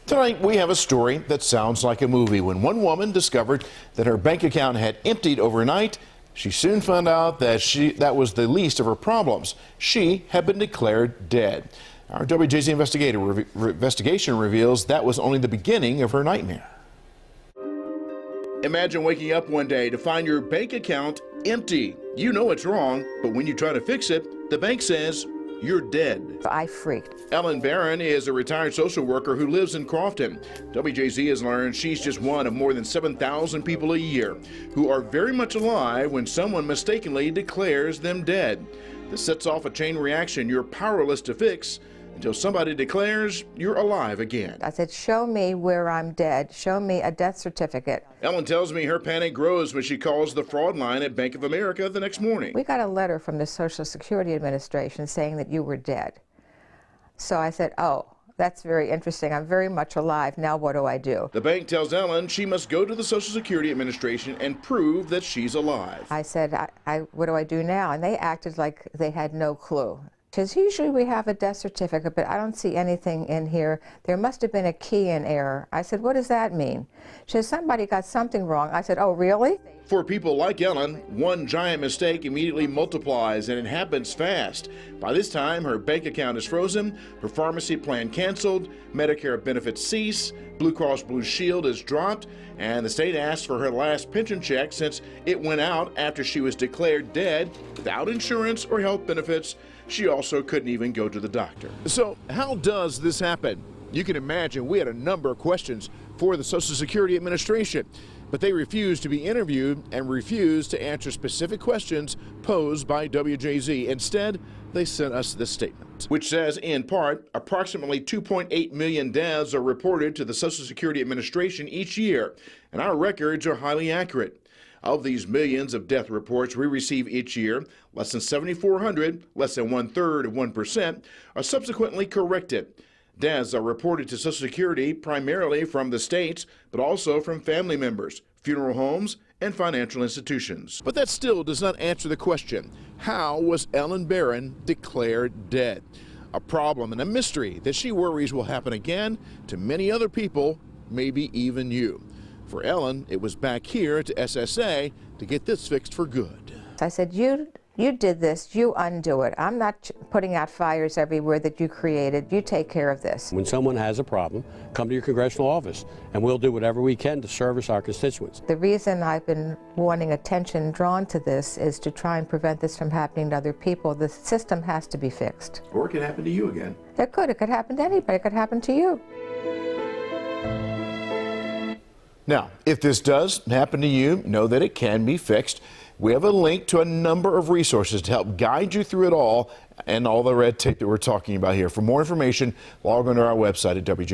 Tonight, we have a story that sounds like a movie. When one woman discovered that her bank account had emptied overnight, she soon found out that that was the least of her problems. She had been declared dead. Our WJZ investigation reveals that was only the beginning of her nightmare. Imagine waking up one day to find your bank account empty. You know it's wrong, but when you try to fix it, the bank says you're dead. I freaked. Ellen Barron is a retired social worker who lives in Crofton. WJZ has learned she's just one of more than 7,000 people a year who are very much alive when someone mistakenly declares them dead. This sets off a chain reaction you're powerless to fix until somebody declares you're alive again. I said, show me where I'm dead. Show me a death certificate. Ellen tells me her panic grows when she calls the fraud line at Bank of America the next morning. We got a letter from the Social Security Administration saying that you were dead. So I said, oh, that's very interesting. I'm very much alive. Now what do I do? The bank tells Ellen she must go to the Social Security Administration and prove that she's alive. I said, what do I do now? And they acted like they had no clue. Because usually we have a death certificate, but I don't see anything in here. There must have been a key in error. I said, what does that mean? She said, somebody got something wrong. I said, oh, really? For people like Ellen, one giant mistake immediately multiplies, and it happens fast. By this time, her bank account is frozen, her pharmacy plan canceled, Medicare benefits cease, Blue Cross Blue Shield is dropped, and the state asks for her last pension check since it went out after she was declared dead without insurance or health benefits. She also couldn't even go to the doctor. So how does this happen? You can imagine we had a number of questions for the Social Security Administration, but they refused to be interviewed and refused to answer specific questions posed by WJZ. Instead, they sent us this statement, which says, in part, approximately 2.8 million deaths are reported to the Social Security Administration each year, and our records are highly accurate. Of these millions of death reports we receive each year, less than 7,400, less than 1/3 of 1%, are subsequently corrected. Deaths are reported to Social Security primarily from the states, but also from family members, funeral homes, and financial institutions. But that still does not answer the question, how was Ellen Barron declared dead? A problem and a mystery that she worries will happen again to many other people, maybe even you. For Ellen, it was back here to SSA to get this fixed for good. I said, you did this, you undo it. I'm not putting out fires everywhere that you created. You take care of this. When someone has a problem, come to your congressional office, and we'll do whatever we can to service our constituents. The reason I've been wanting attention drawn to this is to try and prevent this from happening to other people. The system has to be fixed. Or it could happen to you again. It could happen to anybody. It could happen to you. Now, if this does happen to you, know that it can be fixed. We have a link to a number of resources to help guide you through it all and all the red tape that we're talking about here. For more information, log on to our website at WJ.